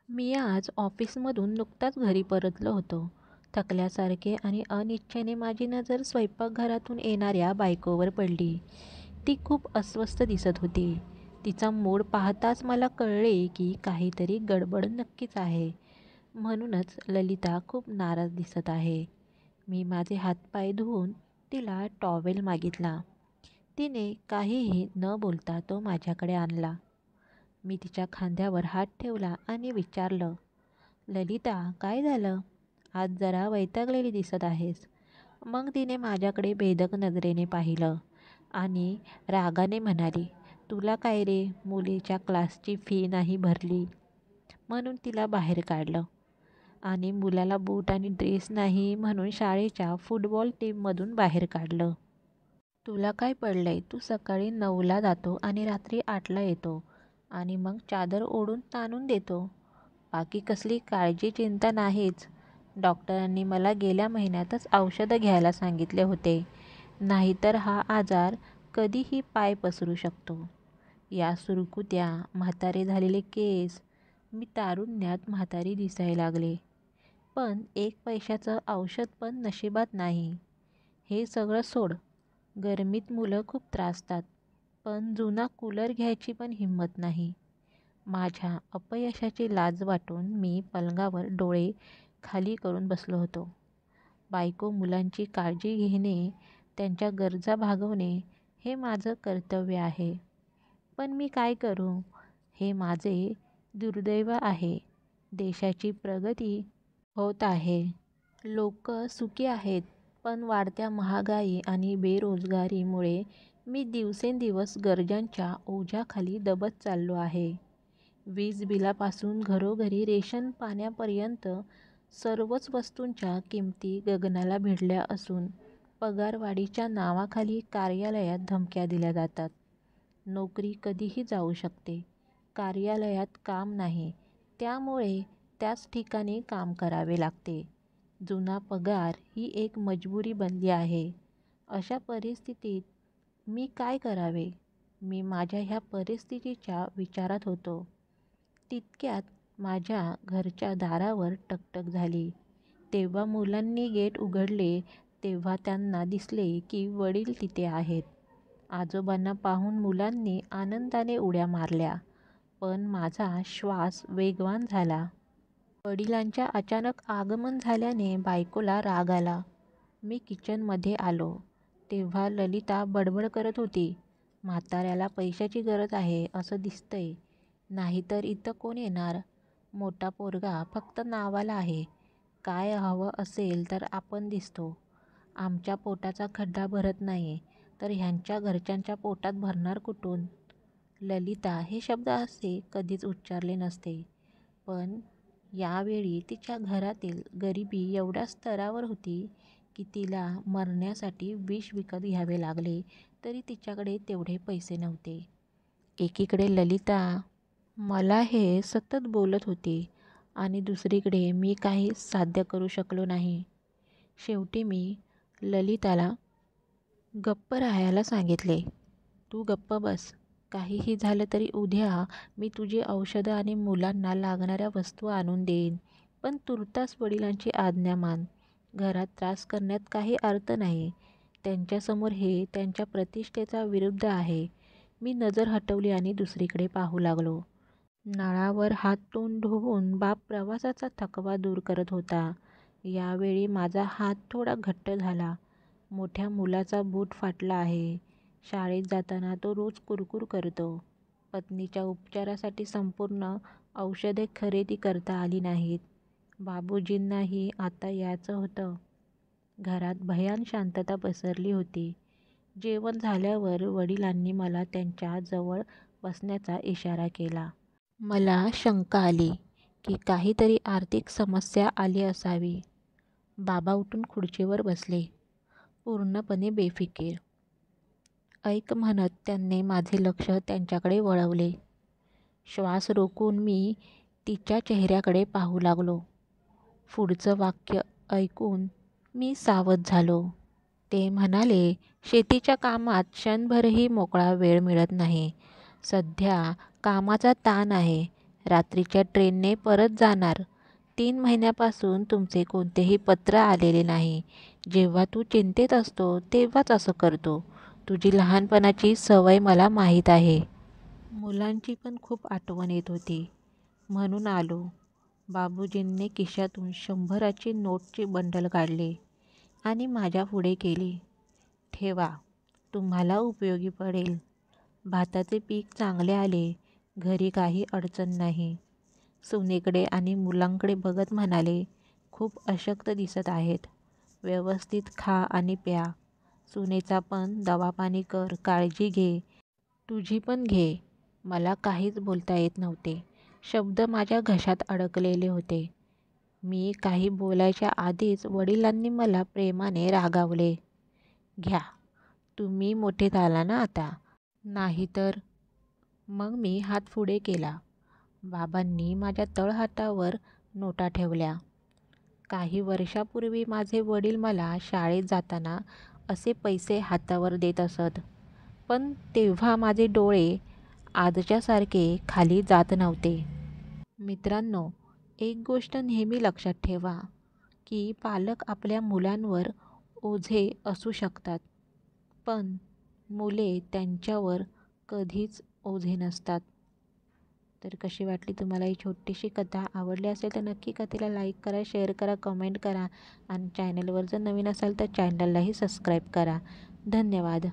मी आज ऑफिसमधून नुकताच घरी परतलो होतो. थकल्यासारखे आणि अनिच्छेने माझी नजर स्वयंपाकघरातून येणाऱ्या बायकोवर पडली. ती खूप अस्वस्थ दिसत होती. तिचा मूड पाहताच मला कळले की काहीतरी गडबड नक्कीच आहे. म्हणूनच ललिता खूप नाराज दिसत आहे. मी माझे हातपाय धुवून तिला टॉवेल मागितला. तिने काहीही न बोलता तो माझ्याकडे आणला. मी तिच्या खांद्यावर हात ठेवला आणि विचारलं, ललिता, काय झालं? आज जरा वैतागलेली दिसत आहेस. मग तिने माझ्याकडे भेदक नजरेने पाहिलं आणि रागाने म्हणाली, तुला काय रे, मुलीच्या क्लासची फी नाही भरली म्हणून तिला बाहेर काढलं आणि मुलाला बूट आणि ड्रेस नाही म्हणून शाळेच्या फुटबॉल टीममधून बाहेर काढलं. तुला काय पडलंय? तू सकाळी 9ला जातो आणि रात्री 8ला येतो आणि मग चादर ओढून ताणून देतो. बाकी कसली काळजी चिंता नाहीच. डॉक्टरांनी मला गेल्या महिन्यातच औषधं घ्यायला सांगितले होते. नाहीतर हा आजार कधीही पाय पसरू शकतो. या सुरकुत्या, म्हातारे झालेले केस. मी तारुण्यात म्हातारी दिसायला लागले. पण 1 पैशाचं औषध पण नशिबात नाही. हे सगळं सोड. गरमीत मुलं खूप त्रासतात. पण जुना कूलर घ्यायची पण हिंमत नाही. माझ्या अपयशाची लाज वाटून मी पलंगावर डोळे खाली करून बसलो होतो. बायको मुलांची काळजी घेणे, त्यांच्या गरजा भागवणे हे माझं कर्तव्य आहे. पण मी काय करू? हे माझे दुर्दैव आहे. देशाची प्रगती होत आहे. लोक सुखी आहेत. पण वाढत्या महागाई आणि बेरोजगारीमुळे मी दिवसेंदिवस गरजांच्या ओझ्याखाली दबत चाललो आहे. वीज बिलापासून घरोघरी रेशन पाण्यापर्यंत सर्वच वस्तूंच्या किमती गगनाला भिडल्या असून पगारवाढीच्या नावाखाली कार्यालयात धमक्या दिल्या जातात. नोकरी कधीही जाऊ शकते. कार्यालयात काम नाही, त्यामुळे त्याच ठिकाणी काम करावे लागते. जुना पगार ही एक मजबुरी बनली आहे. अशा परिस्थितीत मी काय करावे? मी माझ्या ह्या परिस्थितीच्या विचारात होतो. तितक्यात माझ्या घरच्या दारावर टकटक झाली. तेव्हा मुलांनी गेट उघडले तेव्हा त्यांना दिसले की वडील तिथे आहेत. आजोबांना पाहून मुलांनी आनंदाने उड्या मारल्या. पण माझा श्वास वेगवान झाला. वडिलांच्या अचानक आगमन झाल्याने बायकोला राग आला. मी किचनमध्ये आलो तेव्हा ललिता बडबड करत होती. म्हाताऱ्याला पैशाची गरज आहे असं दिसतंय. नाहीतर इथं कोण येणार? मोठा पोरगा फक्त नावाला आहे. काय हवं असेल तर आपण दिसतो. आमच्या पोटाचा खड्डा भरत नाही तर ह्यांच्या घरच्यांच्या पोटात भरणार कुठून? ललिता हे शब्द असे कधीच उच्चारले नसते. पण यावेळी तिच्या घरातील गरिबी एवढ्या स्तरावर होती की तिला मरण्यासाठी विष विकत घ्यावे लागले तरी तिच्याकडे तेवढे पैसे नव्हते. एकीकडे ललिता मला हे सतत बोलत होती आणि दुसरीकडे मी काही साध्य करू शकलो नाही. शेवटी मी ललिताला गप्प राहायला सांगितले. तू गप्प बस. काहीही झालं तरी उद्या मी तुझी औषधं आणि मुलांना लागणाऱ्या वस्तू आणून देईन. पण तूर्तास वडिलांची आज्ञा मान. घरात त्रास करण्यात काही अर्थ नाही. त्यांच्यासमोर हे त्यांच्या प्रतिष्ठेचा विरुद्ध आहे. मी नजर हटवली आणि दुसरीकडे पाहू लागलो. नळावर हात तोंड धुवून बाप प्रवासाचा थकवा दूर करत होता. यावेळी माझा हात थोडा घट्ट झाला. मोठ्या मुलाचा बूट फाटला आहे. शाळेत जाताना तो रोज कुरकुर करतो. पत्नीच्या उपचारासाठी संपूर्ण औषधे खरेदी करता आली नाहीत. बाबूजींनाही आता यायचं होतं. घरात भयान शांतता पसरली होती. जेवण झाल्यावर वडिलांनी मला त्यांच्या जवळ बसण्याचा इशारा केला. मला शंका आली की काहीतरी आर्थिक समस्या आली असावी. बाबा उठून खुर्चीवर बसले, पूर्णपणे बेफिकीर. ऐक म्हणत त्यांनी माझे लक्ष त्यांच्याकडे वळवले. श्वास रोखून मी तिच्या चेहऱ्याकडे पाहू लागलो. पुढचं वाक्य ऐकून मी सावध झालो. ते म्हणाले, शेतीच्या कामात क्षणभरही मोकळा वेळ मिळत नाही. सध्या कामाचा ताण आहे. रात्रीच्या ट्रेनने परत जाणार. 3 महिन्यापासून तुमचे कोणतेही पत्र आलेले नाही. जेव्हा तू चिंतेत असतो तेव्हाच असं करतो. तुझी लहानपणाची सवय मला माहीत आहे. मुलांची पण खूप आठवण येत होती म्हणून आलो. बाबूजींनी खिशातून 100ची नोटची बंडल काढले आणि माझ्या पुढे केली. ठेवा, तुम्हाला उपयोगी पडेल. भाताचे पीक चांगले आले, घरी काही अडचण नाही. सुनेकडे आणि मुलांकडे बघत म्हणाले, खूप अशक्त दिसत आहेत. व्यवस्थित खा आणि प्या. सुनेचा पण दवापाणी कर, काळजी घे. तुझी पण घे. मला काहीच बोलता येत नव्हते. शब्द माझ्या घशात अडकलेले होते. मी काही बोलायच्या आधीच वडिलांनी मला प्रेमाने रागावले. घ्या, तुम्ही मोठे झाला ना आता, नाहीतर. मग मी हात पुढे केला. बाबांनी माझ्या तळहातावर नोटा ठेवल्या. काही वर्षापूर्वी माझे वडील मला शाळेत जाताना असे पैसे हातावर देत असत. पण तेव्हा माझे डोळे आजच्यासारखे खाली जात नव्हते. मित्रांनो, एक गोष्ट नेहमी लक्षात ठेवा की पालक आपल्या मुलांवर ओझे असू शकतात, पण मुले त्यांच्यावर कधीच ओझे नसतात. तर कशी वाटली तुम्हाला ही छोटीशी कथा? आवडली असेल तर नक्की कथेला लाईक करा, शेअर करा, कमेंट करा आणि चॅनलवर जर नवीन असाल तर चॅनललाही सबस्क्राईब करा. धन्यवाद.